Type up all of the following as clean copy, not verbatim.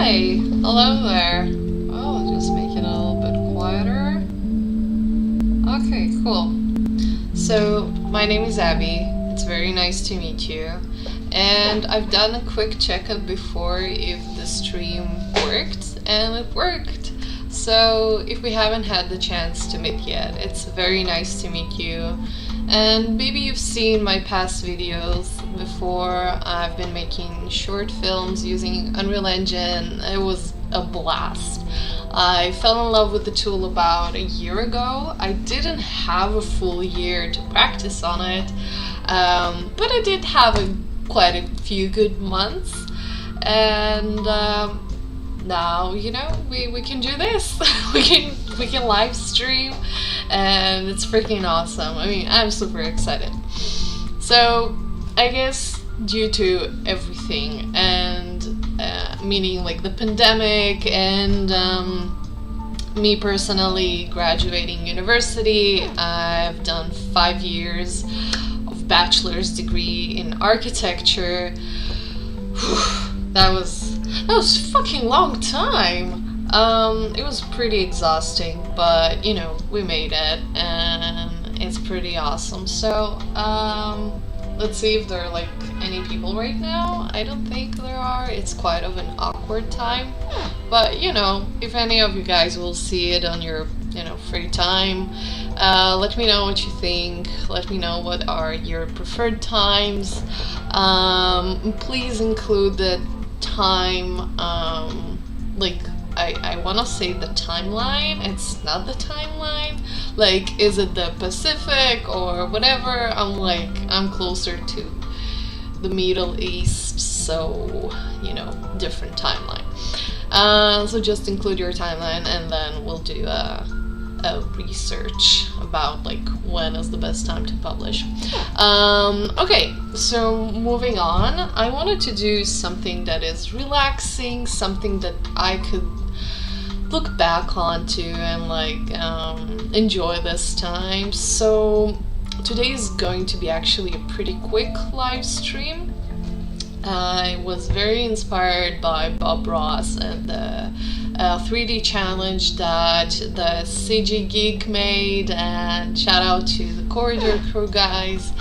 Hi, hello there. Oh, just make it a little bit quieter. Okay, cool. So, my name is Abby. It's very nice to meet you. And I've done a quick checkup before if the stream worked, and it worked. So, if we haven't had the chance to meet yet, it's very nice to meet you. And maybe you've seen my past videos before. I've been making short films using Unreal Engine. It was a blast. I fell in love with the tool about a year ago. I didn't have a full year to practice on it, but I did have quite a few good months. And now, you know, we can do this. we can live stream, and it's freaking awesome. I mean, I'm super excited. So I guess due to everything, and meaning like the pandemic, and me personally graduating university, I've done 5 years of bachelor's degree in architecture. That was a fucking long time. It was pretty exhausting, but you know, we made it, and it's pretty awesome. So, let's see if there are like any people right now. I don't think there are. It's quite of an awkward time, but you know, if any of you guys will see it on your, you know, free time, let me know what you think. Let me know what are your preferred times. Please include the time, like I want to say the timeline. It's not the timeline. Like, is it the Pacific or whatever? I'm closer to the Middle East, so, you know, different timeline. So just include your timeline, and then we'll do a research about like when is the best time to publish. Okay, so moving on, I wanted to do something that is relaxing, something that I could look back onto and like enjoy this time. So today is going to be actually a pretty quick live stream. I was very inspired by Bob Ross and the 3D challenge that the CG Geek made, and shout out to the Corridor Crew guys.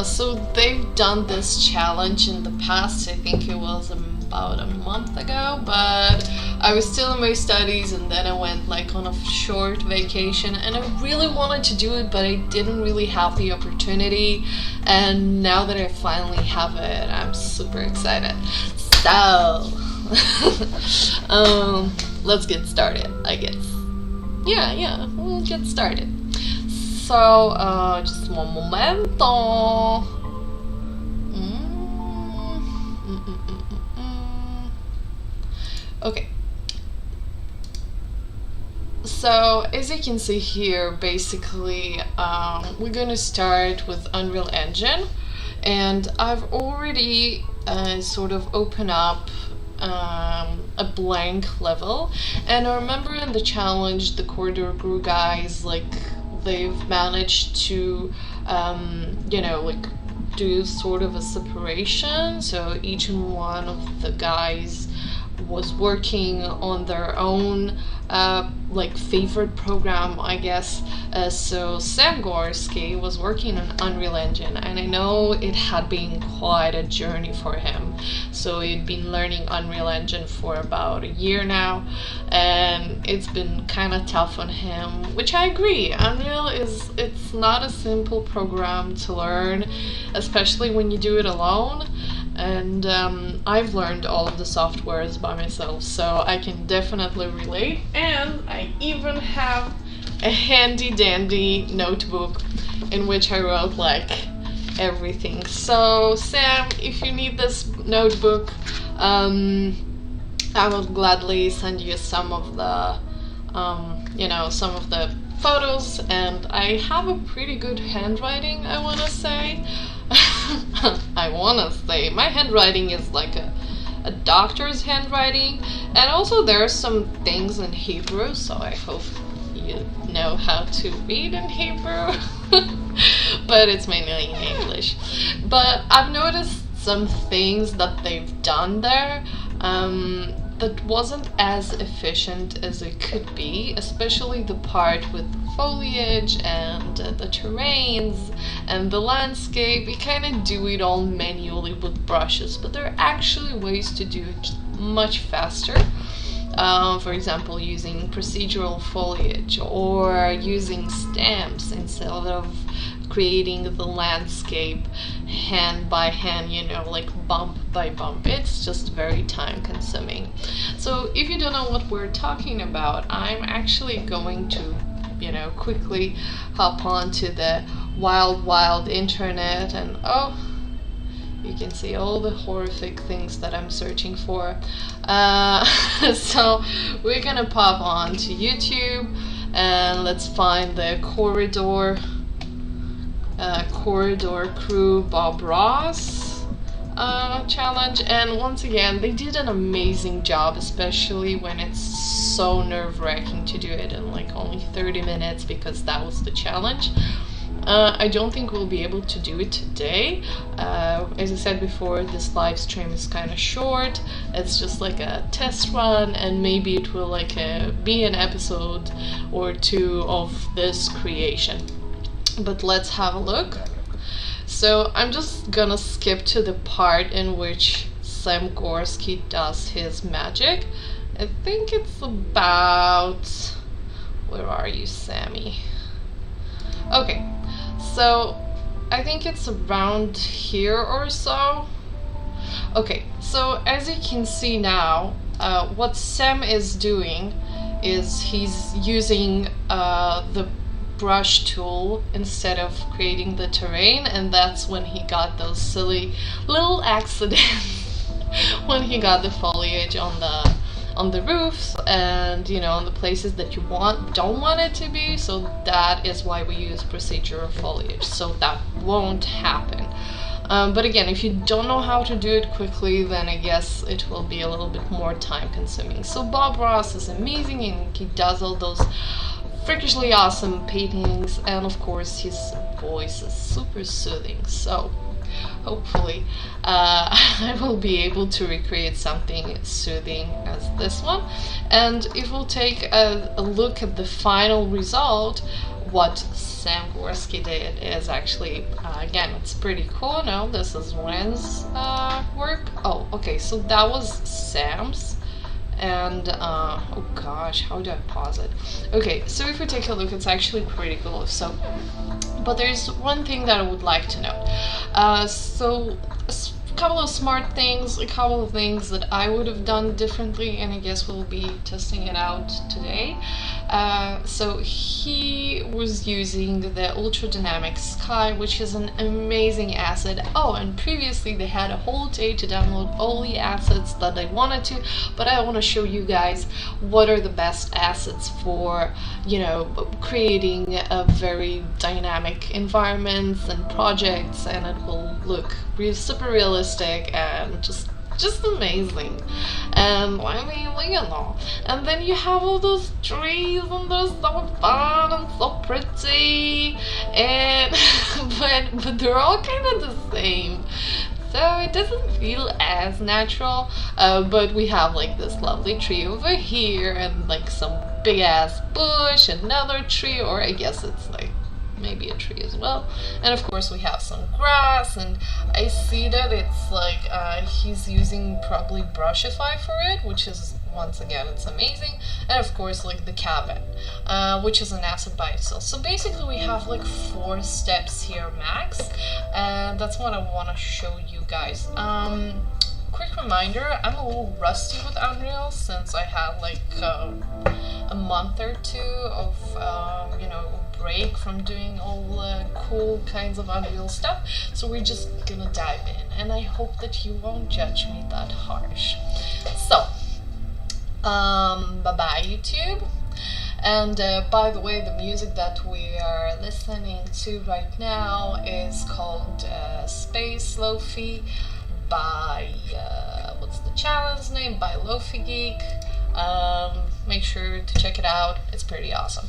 So they've done this challenge in the past. I think it was about a month ago, but I was still in my studies, and then I went like on a short vacation, and I really wanted to do it, but I didn't really have the opportunity. And now that I finally have it, I'm super excited. So let's get started, I guess. Yeah, we'll get started. So, just one momento. Okay. So, as you can see here, basically, we're gonna start with Unreal Engine, and I've already sort of opened up a blank level. And I remember in the challenge, the Corridor Crew guys, like, they've managed to, you know, like, do sort of a separation. So each one of the guys was working on their own like favorite program, I guess. So Sam Gorski was working on Unreal Engine, and I know it had been quite a journey for him. So he'd been learning Unreal Engine for about a year now, and it's been kind of tough on him, which I agree. Unreal it's not a simple program to learn, especially when you do it alone. And I've learned all of the softwares by myself, so I can definitely relate. And I even have a handy dandy notebook in which I wrote like everything. So Sam, if you need this notebook, I will gladly send you some of the you know, some of the photos. And I have a pretty good handwriting, I want to say. My handwriting is like a doctor's handwriting, and also there are some things in Hebrew, so I hope you know how to read in Hebrew. But it's mainly in English. But I've noticed some things that they've done there. that wasn't as efficient as it could be, especially the part with the foliage and the terrains and the landscape. We kind of do it all manually with brushes, but there are actually ways to do it much faster. For example, using procedural foliage or using stamps instead of creating the landscape hand by hand, you know, like bump by bump. It's just very time consuming. So if you don't know what we're talking about, I'm actually going to, you know, quickly hop onto the wild internet, and oh, you can see all the horrific things that I'm searching for. So we're gonna pop on to YouTube and let's find the Corridor Crew Bob Ross challenge. And once again, they did an amazing job, especially when it's so nerve-wracking to do it in like only 30 minutes, because that was the challenge. I don't think we'll be able to do it today. As I said before, this live stream is kind of short. It's just like a test run, and maybe it will like be an episode or two of this creation. But let's have a look. So I'm just gonna skip to the part in which Sam Gorski does his magic. I think it's about... Where are you, Sammy? Okay, so I think it's around here or so. Okay, so as you can see now, what Sam is doing is he's using the brush tool instead of creating the terrain, and that's when he got those silly little accidents when he got the foliage on the roofs and, you know, on the places that you don't want it to be. So that is why we use procedural foliage, so that won't happen. But again, if you don't know how to do it quickly, then I guess it will be a little bit more time consuming. So Bob Ross is amazing, and he does all those freakishly awesome paintings, and of course his voice is super soothing. So hopefully I will be able to recreate something soothing as this one. And if we'll take a look at the final result, what Sam Gorski did is actually, again, it's pretty cool. Now this is Ren's work. Oh, okay, so that was Sam's. And, oh gosh, how do I pause it? Okay, so if we take a look, it's actually pretty cool. So, but there's one thing that I would like to note. So, a couple of smart things, a couple of things that I would have done differently, and I guess we'll be testing it out today. So he was using the Ultra Dynamic Sky, which is an amazing asset. Oh, and previously they had a whole day to download all the assets that they wanted to, but I want to show you guys what are the best assets for, you know, creating a very dynamic environments and projects, and it will look super realistic and just amazing. And I mean, you know, and then you have all those trees, and they're so fun and so pretty, and but they're all kind of the same, so it doesn't feel as natural. But we have like this lovely tree over here, and like some big ass bush, another tree, or I guess it's like maybe a tree as well, and of course we have some grass, and I see that it's like he's using probably Brushify for it, which is, once again, it's amazing. And of course like the cabin, which is an asset by itself. So basically we have like 4 steps here max, and that's what I want to show you guys. Quick reminder, I'm a little rusty with Unreal since I had like a month or 2 of you know, break from doing all the cool kinds of Unreal stuff. So we're just gonna dive in, and I hope that you won't judge me that harsh. So bye bye YouTube. And by the way, the music that we are listening to right now is called Space Lofi by what's the channel's name? By Lofi Geek. Make sure to check it out, it's pretty awesome.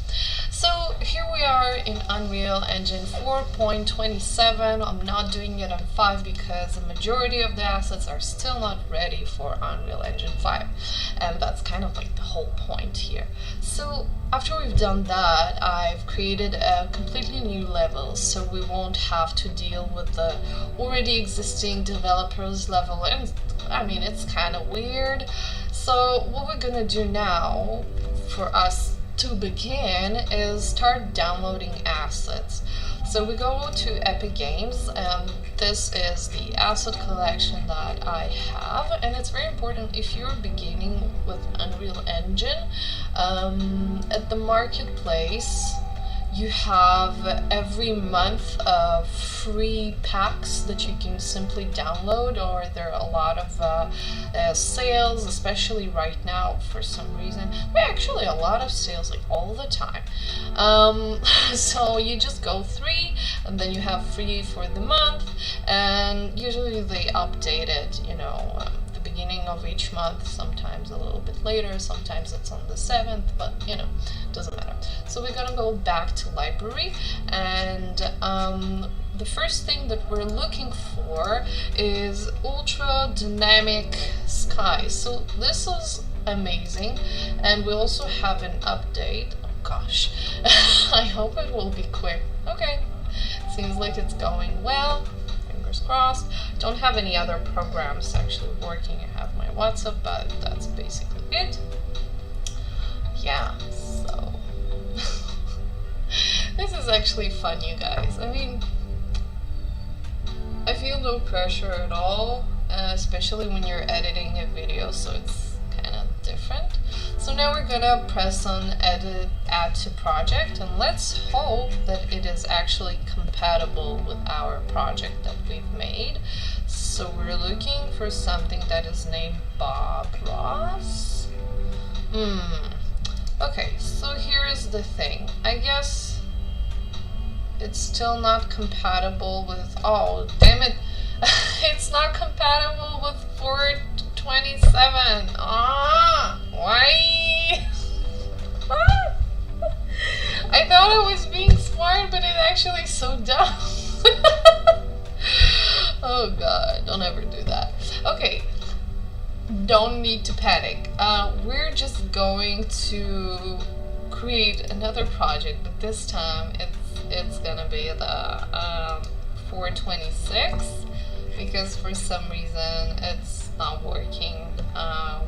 So here we are in Unreal Engine 4.27. I'm not doing it on 5 because the majority of the assets are still not ready for Unreal Engine 5. And that's kind of like the whole point here. So after we've done that, I've created a completely new level, so we won't have to deal with the already existing developers level. And I mean, it's kind of weird. So what we're gonna do now for us to begin is start downloading assets. So we go to Epic Games, and this is the asset collection that I have, and it's very important if you're beginning with Unreal Engine. At the marketplace, you have every month free packs that you can simply download, or there are a lot of sales, especially right now for some reason. There are actually a lot of sales, like all the time. So you just go 3, and then you have free for the month, and usually they update it, you know, the beginning of each month, sometimes a little bit later, sometimes it's on the 7th, but you know, doesn't matter. So we're gonna go back to library, and the first thing that we're looking for is ultra dynamic sky. So this is amazing, and we also have an update. Oh gosh, I hope it will be quick. Okay, seems like it's going well. Fingers crossed. Don't have any other programs actually working. I have my WhatsApp, but that's basically it. Yeah, so this is actually fun, you guys. I mean, I feel no pressure at all, especially when you're editing a video, so it's kind of different. So now we're gonna press on edit, add to project, and let's hope that it is actually compatible with our project that we've made. So we're looking for something that is named Bob Ross. Okay, so here's the thing. I guess it's still not compatible with, oh damn it, it's not compatible with 4.27. Why? I thought I was being smart, but it's actually so dumb. Oh god, don't ever do that. Okay, don't need to panic. We're just going to create another project, but this time it's gonna be the 426, because for some reason it's not working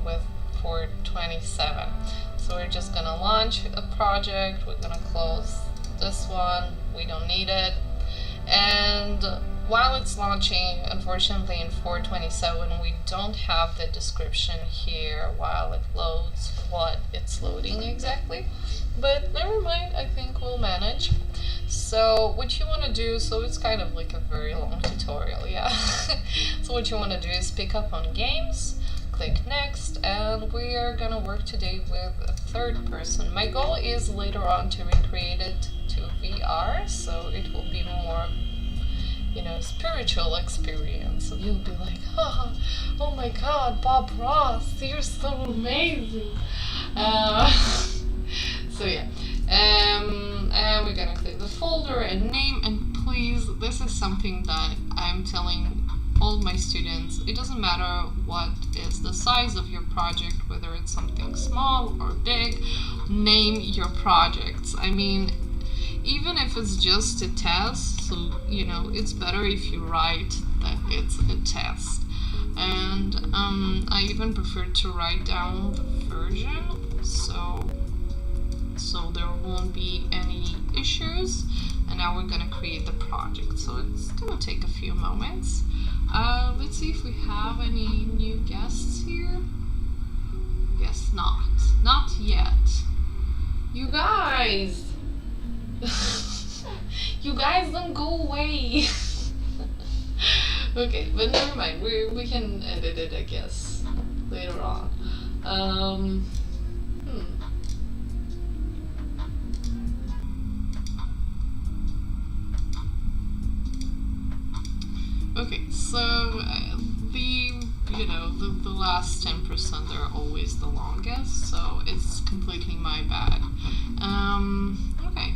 with 427. So we're just gonna launch a project. We're gonna close this one, we don't need it, and while it's launching, unfortunately in 427 we don't have the description here while it loads what it's loading exactly, but never mind, I think we'll manage. So what you want to do, so it's kind of like a very long tutorial, yeah. So what you want to do is pick up on games, click next, and we are gonna work today with a third person. My goal is later on to recreate it to VR, so it will be more, you know, spiritual experience. So you'll be like, oh my god, Bob Ross, you're so amazing. So yeah, and we're gonna click the folder and name, and please, this is something that I'm telling all my students, it doesn't matter what is the size of your project, whether it's something small or big, name your projects. I mean, even if it's just a test, so you know, it's better if you write that it's a test. And I even prefer to write down the version, so there won't be any issues. And now we're gonna create the project, so it's gonna take a few moments. Let's see if we have any new guests here. Guess not yet. You guys, you guys don't go away. Okay, but never mind, we can edit it, I guess, later on. Okay, so the last 10% are always the longest, so it's completely my bad. Okay,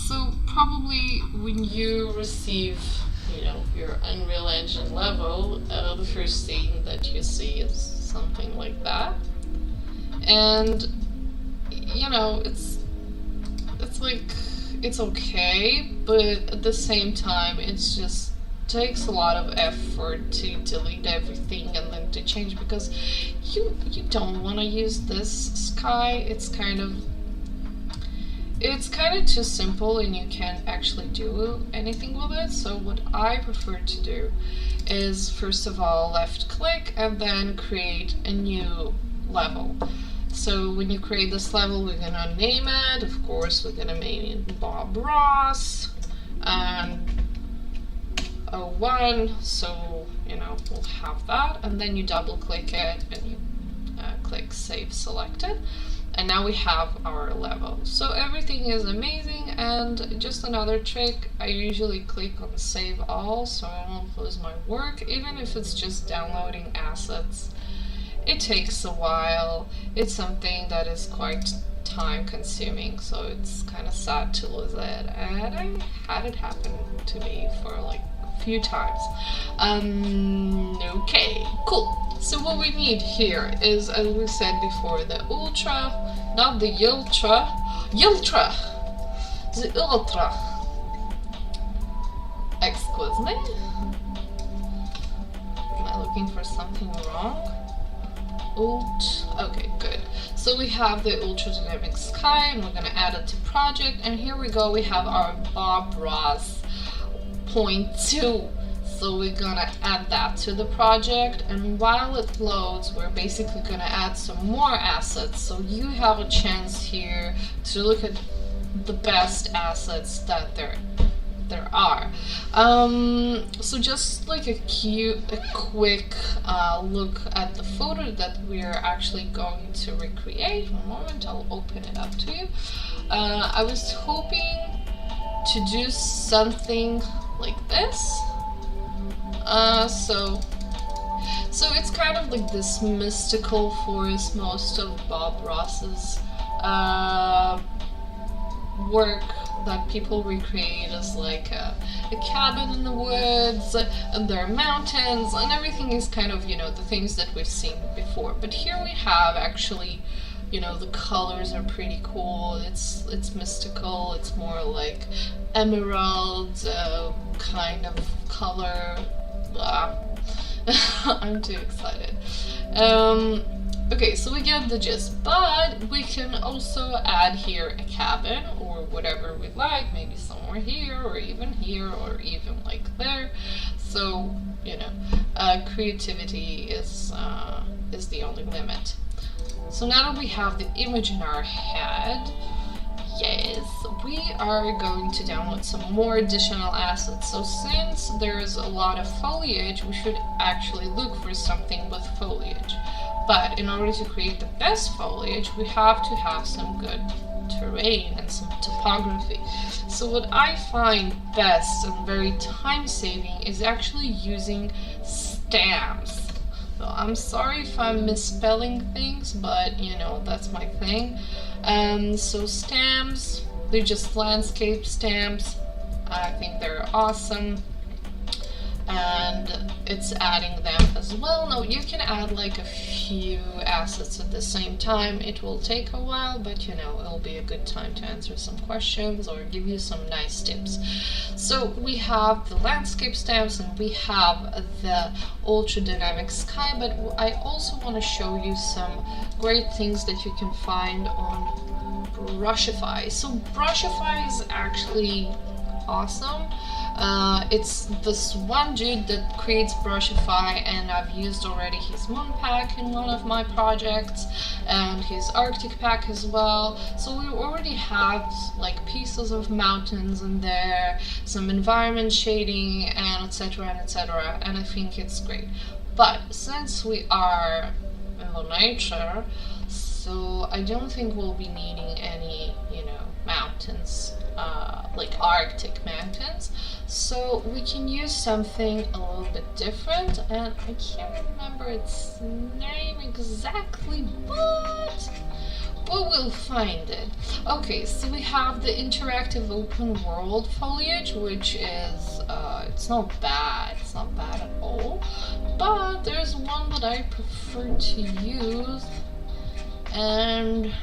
So probably when you receive, you know, your Unreal Engine level, the first thing that you see is something like that. And you know, it's like, it's okay, but at the same time it's just takes a lot of effort to delete everything and then to change, because you don't want to use this sky. It's kind of too simple and you can't actually do anything with it. So what I prefer to do is, first of all, left click and then create a new level. So when you create this level, we're gonna name it. Of course, we're gonna name it Bob Ross and 01. So, you know, we'll have that. And then you double click it and you click Save Selected. And now we have our level. So everything is amazing. And just another trick, I usually click on Save All so I won't lose my work, even if it's just downloading assets. It takes a while. It's something that is quite time consuming, so it's kind of sad to lose it. And I had it happen to me for like a few times. Okay, cool. So what we need here is, as we said before, the Ultra, not the Ultra, the Ultra. Excuse me? Am I looking for something wrong? Okay, good. So we have the Ultra Dynamic Sky and we're gonna add it to project, and here we go, we have our Bob Ross 0.2. So we're gonna add that to the project, and while it loads, we're basically gonna add some more assets. So you have a chance here to look at the best assets that there are. So just like a quick look at the photo that we're actually going to recreate. One moment, I'll open it up to you. I was hoping to do something like this. So it's kind of like this mystical forest. Most of Bob Ross's work that people recreate as like a cabin in the woods, and there are mountains, and everything is kind of, you know, the things that we've seen before. But here we have actually, you know, the colors are pretty cool. It's mystical. It's more like emerald kind of color. I'm too excited. Okay, so we get the gist, but we can also add here a cabin or whatever we like, maybe somewhere here or even like there. So, you know, creativity is the only limit. So now that we have the image in our head, yes, we are going to download some more additional assets. So since there's a lot of foliage, we should actually look for something with foliage. But in order to create the best foliage, we have to have some good terrain and some topography. So what I find best and very time-saving is actually using stamps. So I'm sorry if I'm misspelling things, but you know, that's my thing. So stamps, they're just landscape stamps. I think they're awesome. And it's adding them as well. Now you can add like a few assets at the same time. It will take a while, but you know, it'll be a good time to answer some questions or give you some nice tips. So we have the landscape stamps and we have the Ultra Dynamic Sky, but I also want to show you some great things that you can find on Brushify. So Brushify is actually awesome. It's this one dude that creates Brushify, and I've used already his Moon Pack in one of my projects and his Arctic Pack as well. So we already have like pieces of mountains in there, some environment shading, and etc, and I think it's great. But since we are in the nature, so I don't think we'll be needing any, you know, mountains, like Arctic mountains. So we can use something a little bit different, and I can't remember its name exactly, but We will find it. Okay, so we have the interactive open world foliage, which is, it's not bad. It's not bad at all. But there's one that I prefer to use. And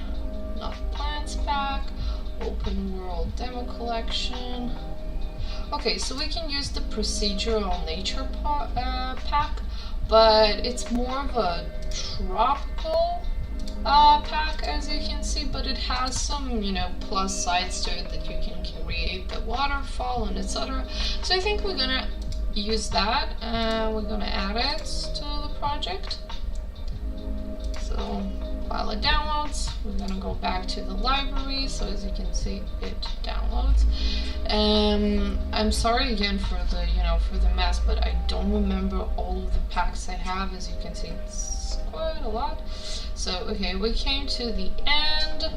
not plants pack, open world demo collection. Okay, so we can use the procedural nature pack, but it's more of a tropical pack, as you can see, but it has some, you know, plus sides to it, that you can create the waterfall and etc. So I think we're gonna use that, and we're gonna add it to the project. So while it downloads, we're gonna go back to the library. So as you can see, it downloads. I'm sorry again for the, you know, for the mess, but I don't remember all of the packs I have. As you can see, it's quite a lot. So okay, we came to the end.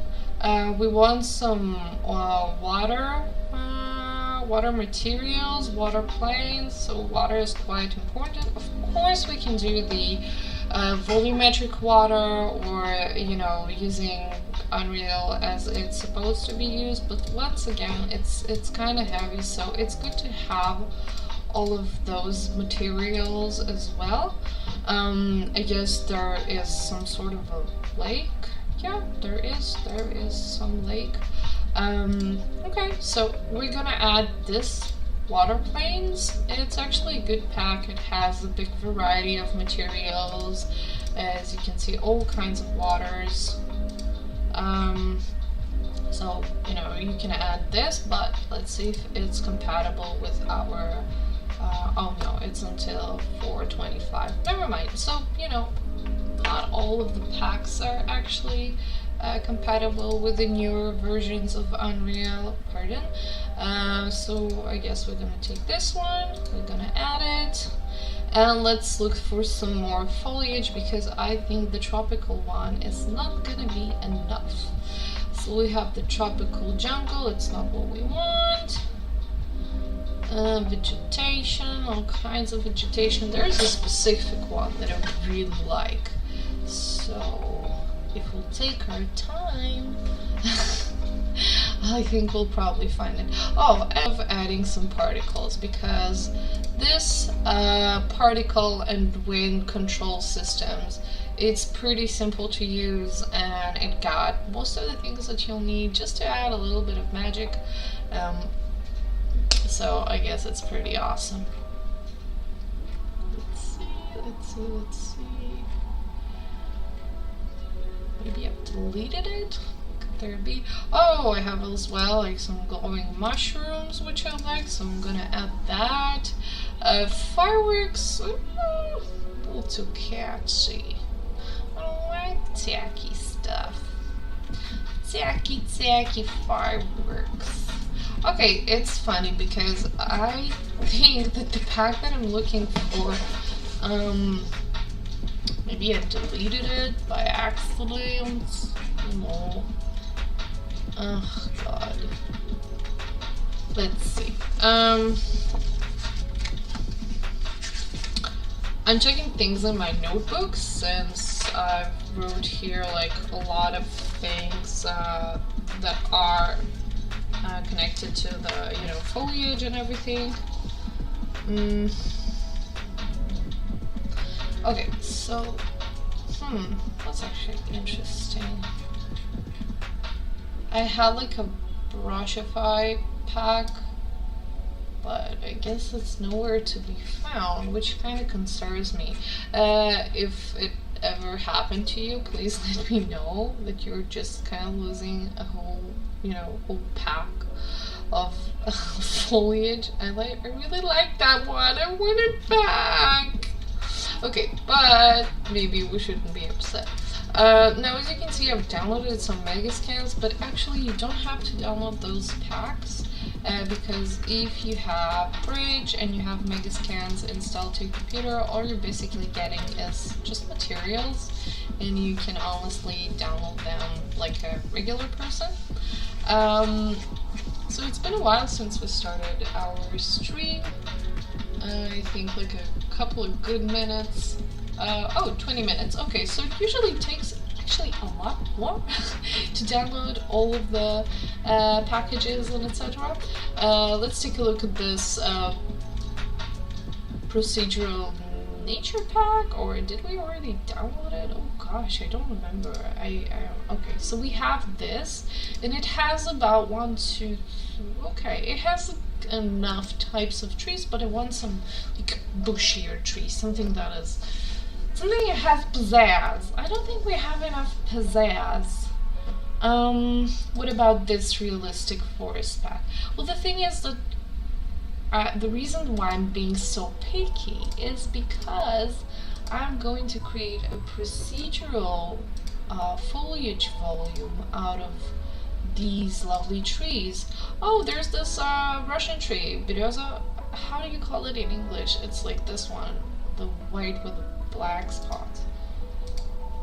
We want some water materials, water planes. So water is quite important. Of course, we can do the volumetric water, or, you know, using Unreal as it's supposed to be used, but once again, it's kind of heavy, so it's good to have all of those materials as well. I guess there is some sort of a lake. Yeah, there is some lake. Okay, so we're gonna add this water planes. It's actually a good pack. It has a big variety of materials. As you can see, all kinds of waters. So, you know, you can add this, but let's see if it's compatible with our oh no, it's until 425. Never mind. So, you know, not all of the packs are actually compatible with the newer versions of Unreal. Pardon. So I guess we're gonna take this one, we're gonna add it, and let's look for some more foliage, because I think the tropical one is not gonna be enough. So we have the tropical jungle, it's not what we want. Vegetation, all kinds of vegetation. There's a specific one that I really like. So if we'll take our time, I think we'll probably find it. Oh, and adding some particles, because this particle and wind control systems, it's pretty simple to use, and it got most of the things that you'll need just to add a little bit of magic. So I guess it's pretty awesome. Let's see. Maybe I've deleted it. Could there be? Oh, I have as well like some glowing mushrooms, which I like, so I'm gonna add that. Fireworks, a little too catchy. I don't like tacky stuff. Tacky fireworks. Okay, it's funny because I think that the pack that I'm looking for, maybe I deleted it by accident. No. Oh god. Let's see. I'm checking things in my notebook, since I wrote here like a lot of things that are connected to the, you know, foliage and everything. Okay, so that's actually interesting. I had like a Brushify pack, but I guess it's nowhere to be found, which kind of concerns me. If it ever happened to you, please let me know that you're just kind of losing a whole, you know, whole pack of foliage. I really like that one. I want it back. Okay, but maybe we shouldn't be upset. Now, as you can see, I've downloaded some Megascans, but actually you don't have to download those packs, because if you have Bridge and you have Megascans installed to your computer, all you're basically getting is just materials, and you can honestly download them like a regular person. So it's been a while since we started our stream. I think like a couple of good minutes. 20 minutes. Okay, so it usually takes actually a lot more. to download all of the packages and etc. Let's take a look at this procedural nature pack, or did we already download it? Oh gosh, I don't remember. Okay, so we have this, and it has about 1, 2, 3, okay, it has enough types of trees, but I want some like bushier trees, something that has pizzazz. I don't think we have enough pizzazz. What about this realistic forest pack? Well, the thing is that the reason why I'm being so picky is because I'm going to create a procedural foliage volume out of these lovely trees. Oh, there's this Russian tree, Bereza. How do you call it in English? It's like this one, the white with the black spots.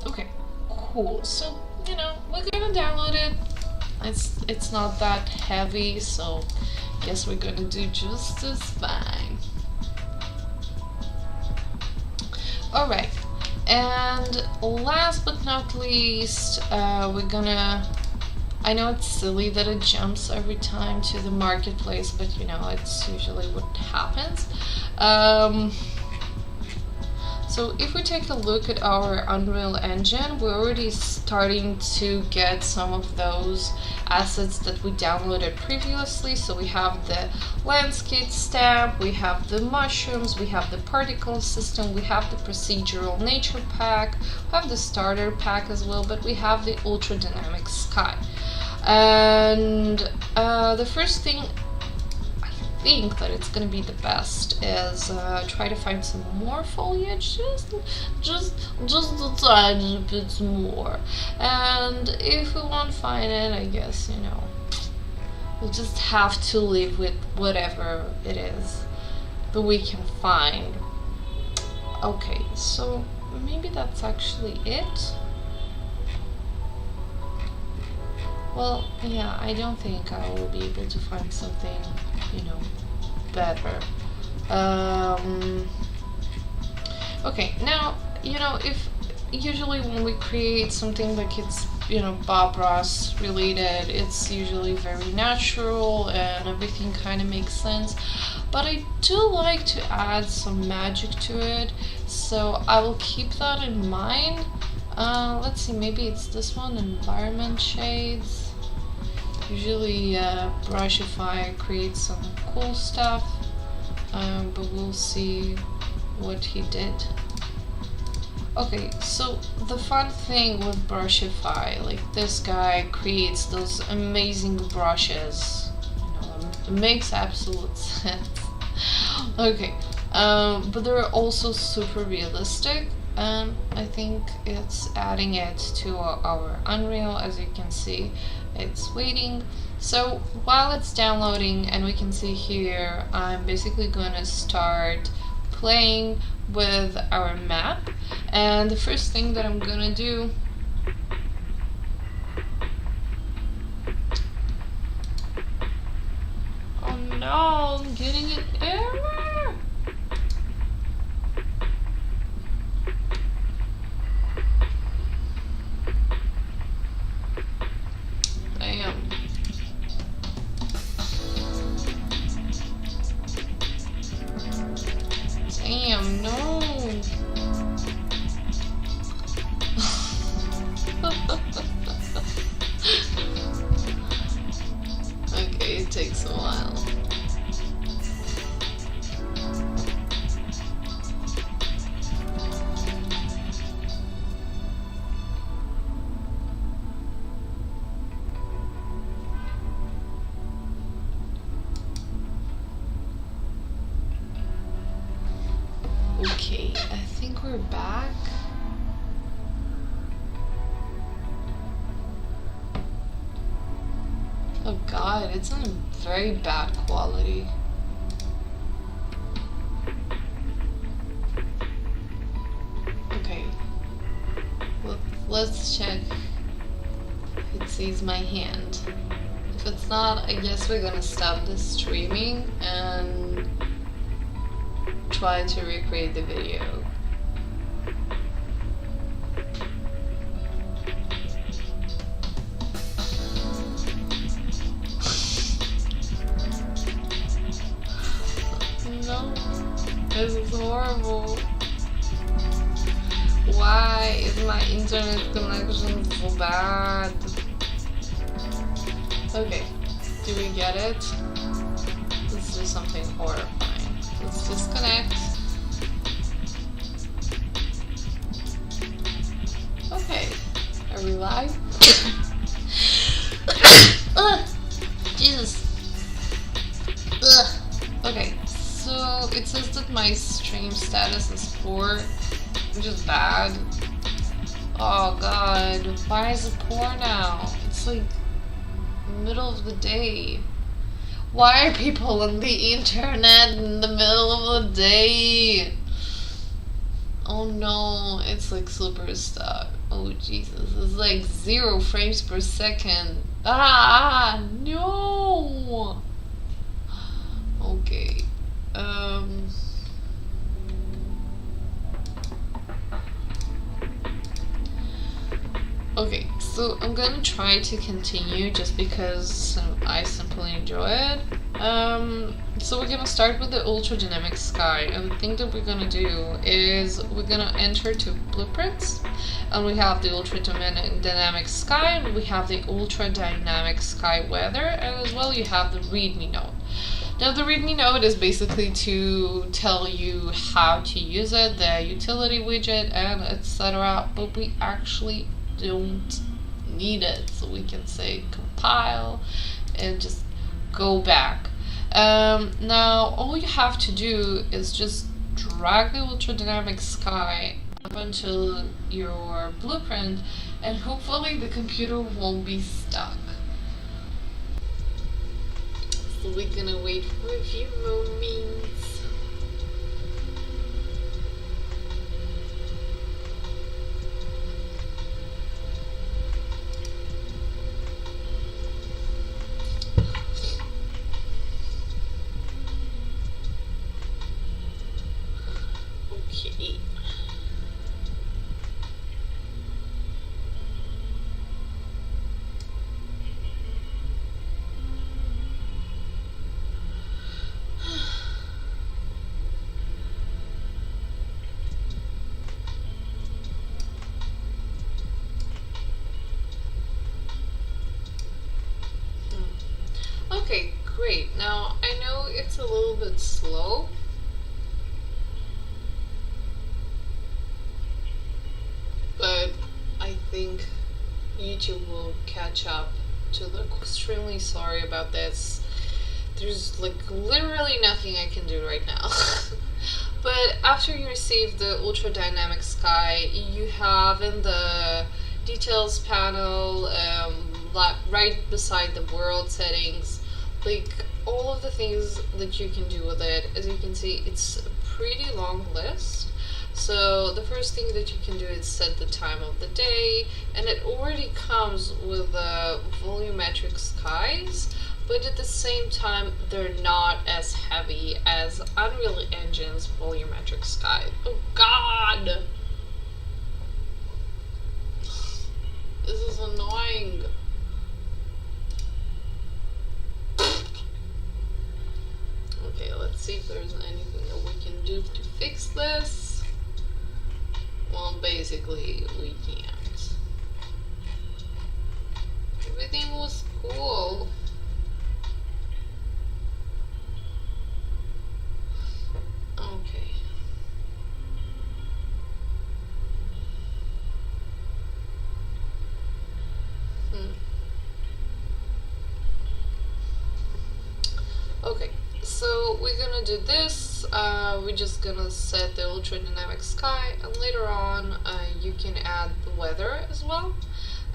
Okay, cool. So, you know, we're gonna download it. It's not that heavy, so guess we're gonna do just as fine. Alright, and last but not least, we're gonna, I know it's silly that it jumps every time to the marketplace, but you know, it's usually what happens. So if we take a look at our Unreal Engine, we're already starting to get some of those assets that we downloaded previously. So we have the landscape stamp, we have the mushrooms, we have the particle system, we have the procedural nature pack, we have the starter pack as well, but we have the ultra dynamic sky. And the first thing I think that it's gonna be the best is try to find some more foliage, just a tiny bit more. And if we won't find it, I guess, you know, we'll just have to live with whatever it is that we can find. Okay, so maybe that's actually it. Well, yeah, I don't think I will be able to find something, you know, better. Okay, now, you know, if usually when we create something like it's, you know, Bob Ross related, it's usually very natural and everything kind of makes sense. But I do like to add some magic to it, so I will keep that in mind. Let's see, maybe it's this one, Environment Shades. Usually Brushify creates some cool stuff, but we'll see what he did. Okay, so the fun thing with Brushify, like this guy creates those amazing brushes, you know, it makes absolute sense. Okay, but they're also super realistic, and I think it's adding it to our Unreal. As you can see, it's waiting. So while it's downloading, and we can see here, I'm basically going to start playing with our map. And the first thing that I'm going to do, oh no, I'm getting an error. Damn. Damn, no. Okay, it takes a while. Okay, I think we're back. Oh god, it's in very bad quality. Okay, well, let's check if it sees my hand. If it's not, I guess we're gonna stop the streaming and try to recreate the video. internet connection is so bad. Okay, do we get it? Let's do something horrifying. Let's disconnect. Okay, are we live? Jesus. Ugh. Okay, so it says that my stream status is poor, which is bad. Oh god, why is it poor now? It's like middle of the day. Why are people on the internet in the middle of the day? Oh no, it's like super stuck. Oh Jesus, it's like 0 frames per second. Ah, no. Okay. Okay, so I'm gonna try to continue just because I simply enjoy it. So we're gonna start with the ultra dynamic sky, and the thing that we're gonna do is we're gonna enter to blueprints, and we have the ultra dynamic sky, and we have the ultra dynamic sky weather, and as well you have the readme note. Now the readme note is basically to tell you how to use it, the utility widget, and etc. But we actually don't need it, so we can say compile and just go back. Now all you have to do is just drag the ultra dynamic sky up until your blueprint, and hopefully the computer won't be stuck. So we're gonna wait for a few moments. Okay. Okay, great. Now, I know it's a little bit slow, but I think YouTube will catch up to the... Extremely sorry about this. There's like literally nothing I can do right now. But after you receive the ultra dynamic sky, you have in the details panel, right beside the world settings, like all of the things that you can do with it. As you can see, it's a pretty long list. So the first thing that you can do is set the time of the day, and it already comes with volumetric skies, but at the same time they're not as heavy as Unreal Engine's volumetric sky. Oh god! This is annoying. Okay, let's see if there's anything that we can do to fix this. Well, basically, we can't. Everything was cool. Okay. Okay, so we're gonna do this. We're just gonna set the ultra dynamic sky, and later on you can add the weather as well.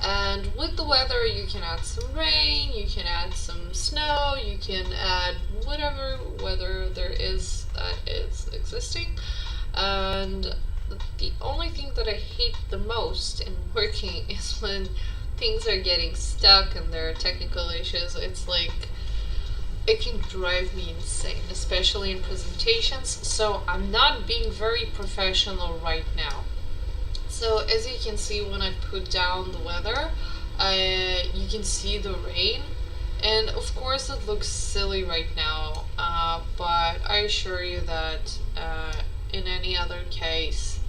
And with the weather you can add some rain, you can add some snow, you can add whatever weather there is that is existing. And the only thing that I hate the most in working is when things are getting stuck and there are technical issues. It's like, it can drive me insane, especially in presentations. So I'm not being very professional right now. So as you can see, when I put down the weather, you can see the rain, and of course it looks silly right now, but I assure you that in any other case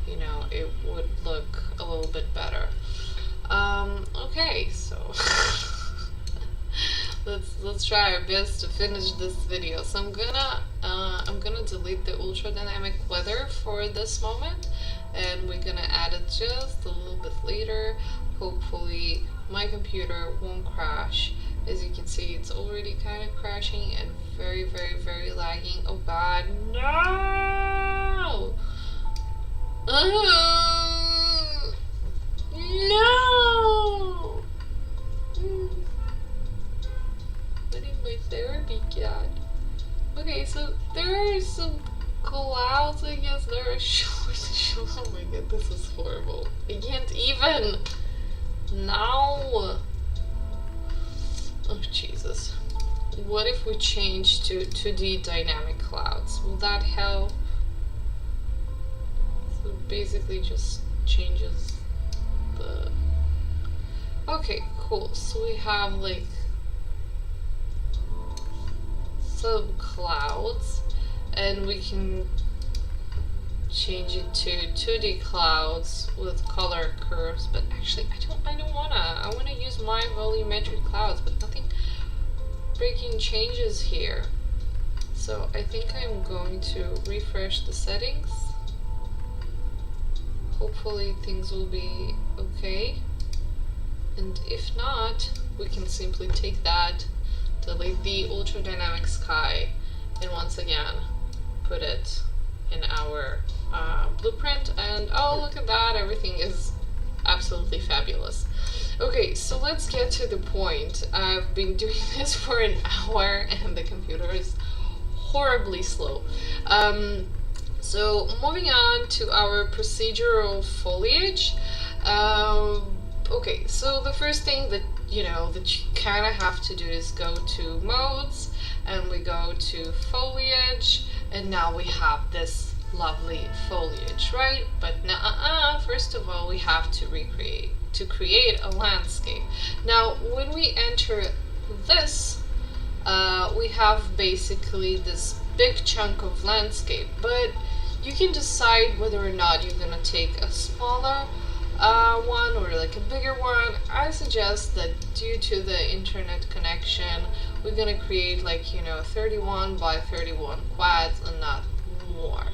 you know, it would look a little bit better. Okay, so let's try our best to finish this video. So I'm gonna delete the ultra dynamic weather for this moment, and we're gonna add it just a little bit later. Hopefully my computer won't crash. As you can see, it's already kind of crashing and very, very, very lagging. Oh god, no! No! What in my therapy cat? Okay, so there are some clouds, I guess. There are showers. Oh my god, this is horrible. I can't even. Now. Oh Jesus. What if we change to 2D dynamic clouds? Will that help? So basically just changes the... Okay, cool. So we have like some clouds, and we can change it to 2D clouds with color curves, but actually I don't wanna. I wanna use my volumetric clouds, but nothing breaking changes here. So I think I'm going to refresh the settings. Hopefully things will be okay. And if not, we can simply take that, delete the ultra dynamic sky, and once again put it in our blueprint, and oh, look at that, everything is absolutely fabulous. Okay, so let's get to the point. I've been doing this for an hour and the computer is horribly slow. So moving on to our procedural foliage. Okay, so the first thing that you kind of have to do is go to modes, and we go to foliage, and now we have this lovely foliage, right? But first of all, we have to create a landscape. Now when we enter this, we have basically this big chunk of landscape, but you can decide whether or not you're gonna take a smaller one or like a bigger one. I suggest that due to the internet connection, we're gonna create like 31 by 31 quads and not more.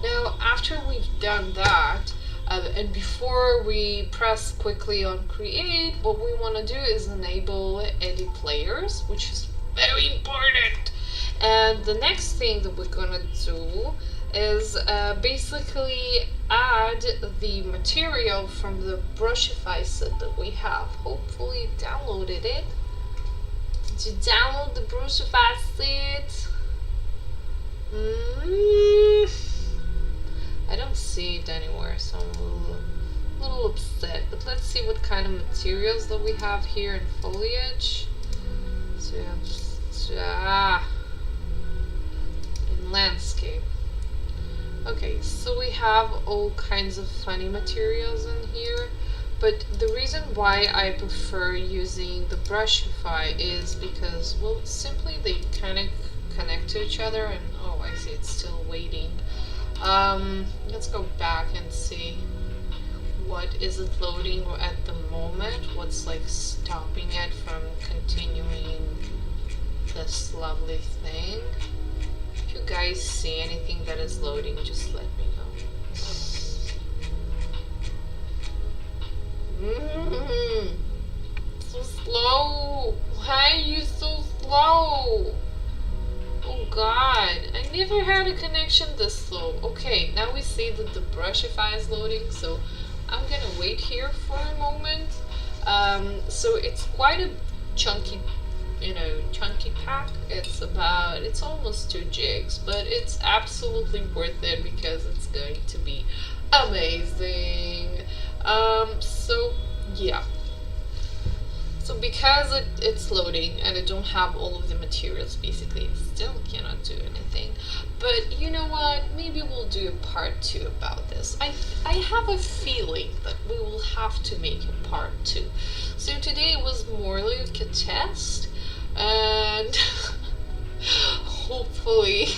Now after we've done that, and before we press quickly on create, what we want to do is enable edit layers, which is very important. And the next thing that we're gonna do is basically add the material from the Brushify set that we have. Hopefully you downloaded it. Did you download the Brushify set? I don't see it anywhere, so I'm a little upset. But let's see what kind of materials that we have here in foliage. So in landscape. Okay, so we have all kinds of funny materials in here, but the reason why I prefer using the Brushify is because, well, simply they kind of connect to each other, and oh, I see it's still waiting. Let's go back and see what is it loading at the moment, what's like stopping it from continuing this lovely thing. If you guys see anything that is loading, just let me know. So slow! Why are you so slow? Oh god, I never had a connection this slow. Okay, now we see that the Brushify is loading, so I'm gonna wait here for a moment. So it's quite a chunky pack. It's almost 2 gigs, but it's absolutely worth it because it's going to be amazing. So yeah. So because it's loading and I don't have all of the materials, basically it still cannot do anything. But you know what? Maybe we'll do a part 2 about this. I have a feeling that we will have to make a part 2. So today was more like a test, and hopefully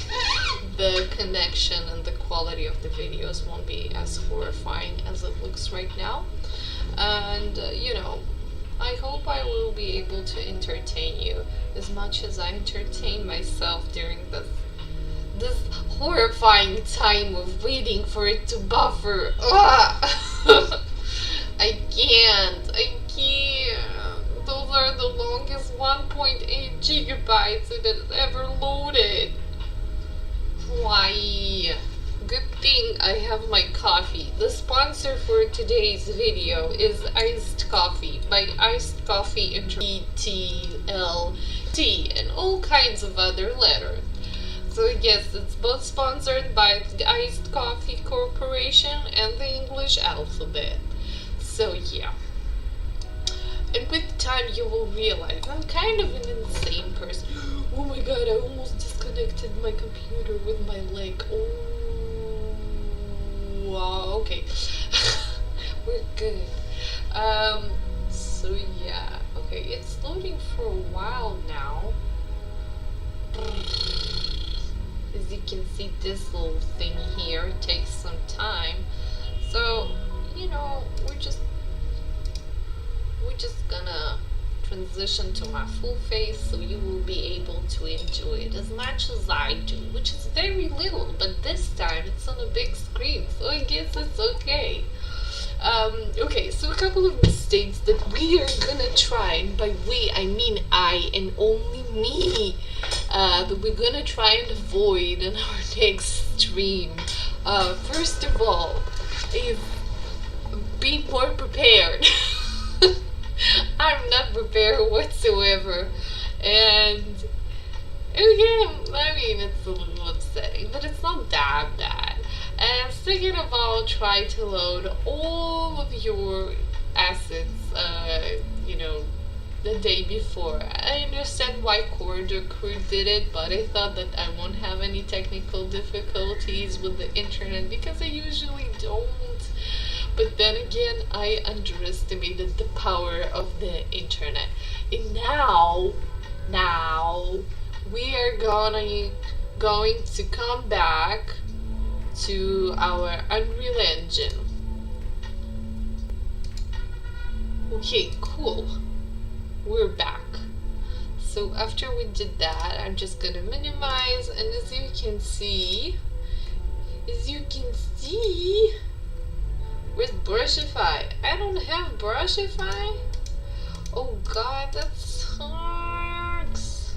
the connection and the quality of the videos won't be as horrifying as it looks right now. And you know, I hope I will be able to entertain you as much as I entertain myself during this horrifying time of waiting for it to buffer. I can't. Those are the longest 1.8 gigabytes it has ever loaded. Why? Good thing I have my coffee. The sponsor for today's video is Iced Coffee by Iced Coffee ETLT and all kinds of other letters. So yes, it's both sponsored by the Iced Coffee Corporation and the English alphabet. So yeah. And with time you will realize I'm kind of an insane person. Oh my god, I almost disconnected my computer with my leg. Oh, wow, okay. We're good. So yeah, okay, it's loading for a while now. As you can see, this little thing here takes some time. So, you know, we're just gonna transition to my full face so you will be able to enjoy it as much as I do, which is very little, but this time it's on a big screen, so I guess it's okay. Okay, so a couple of mistakes that we are gonna try, and by we I mean I and only me, that we're gonna try and avoid in our next stream. First of all, is be more prepared. I'm not prepared whatsoever, and again, I mean, it's a little upsetting, but it's not that bad. And second of all, try to load all of your assets, you know, the day before. I understand why Corridor Crew did it, but I thought that I won't have any technical difficulties with the internet because I usually don't. But then again, I underestimated the power of the internet. And now we are going to come back to our Unreal Engine. Okay, cool. We're back. So after we did that, I'm just gonna minimize, and as you can see, where's Brushify? I don't have Brushify? Oh god, that sucks.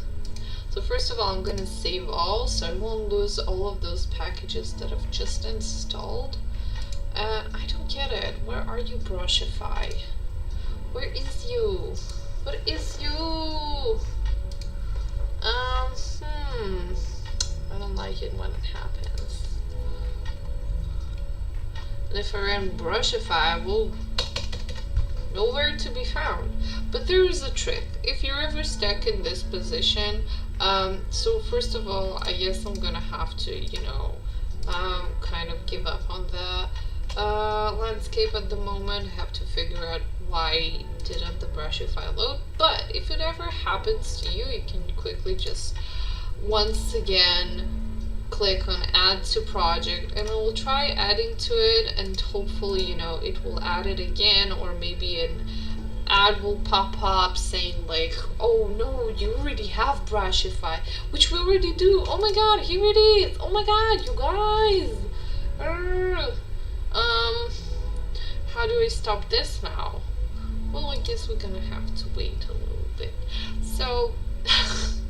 So first of all, I'm gonna save all, so I won't lose all of those packages that I've just installed. I don't get it. Where are you, Brushify? Where is you? What is you? I don't like it when it happens. And if I run Brushify, I will nowhere to be found. But there is a trick. If you're ever stuck in this position, so first of all, I guess I'm gonna have to, you know, kind of give up on the landscape at the moment. I have to figure out why didn't the Brushify load. But if it ever happens to you, you can quickly just once again click on add to project, and I will try adding to it, and hopefully, you know, it will add it again, or maybe an ad will pop up saying like, oh no, you already have Brushify, which we already do. Oh my god, here it is. Oh my god, you guys. How do I stop this now? Well, I guess we're gonna have to wait a little bit. So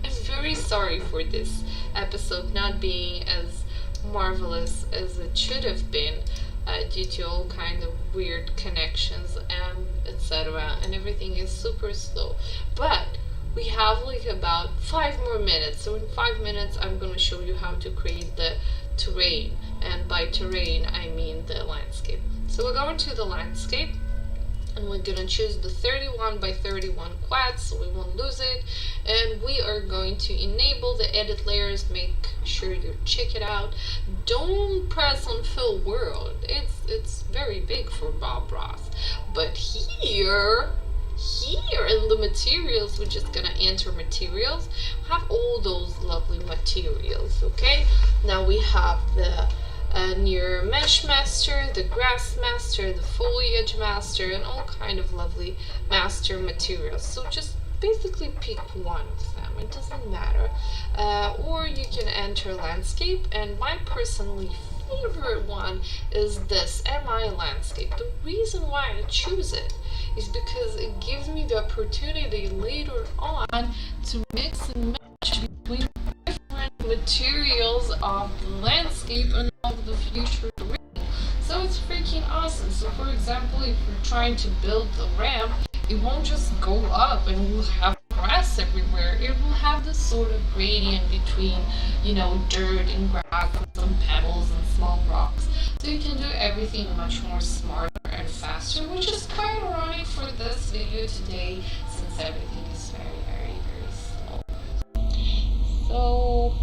I'm very sorry for this episode not being as marvelous as it should have been, due to all kind of weird connections and etc. And everything is super slow. But we have like about 5 more minutes. So in 5 minutes I'm gonna show you how to create the terrain, and by terrain I mean the landscape. So we're going to the landscape, and we're gonna choose the 31 by 31 quad so we won't lose it, and we are going to enable the edit layers. Make sure you check it out. Don't press on fill world, it's very big for Bob Ross. But here here in the materials, we're just gonna enter materials. We have all those lovely materials, okay? Now we have the near mesh master, the grass master, the foliage master, and all kind of lovely master materials. So just basically pick one of them, it doesn't matter. Or you can enter landscape, and my personally favorite one is this MI landscape. The reason why I choose it is because it gives me the opportunity later on to mix and match between different materials of the landscape and of the future terrain. So it's freaking awesome. So for example, if you're trying to build the ramp, it won't just go up and we'll have grass everywhere. It will have this sort of gradient between, you know, dirt and grass and some pebbles and small rocks. So you can do everything much more smarter and faster, which is quite ironic for this video today since everything is very slow. So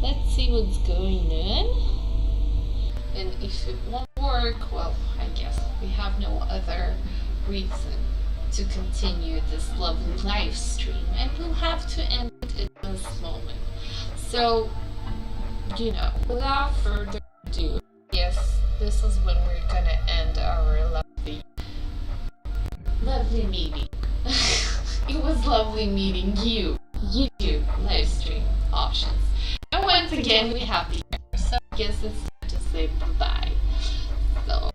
let's see what's going on. And if it won't work, well, I guess we have no other reason to continue this lovely live stream, and we'll have to end it in this moment. So, you know, without further ado, yes, this is when we're gonna end our lovely meeting. It was lovely meeting you, YouTube live stream options. And once again, we have the error, so I guess it's time to say bye-bye. So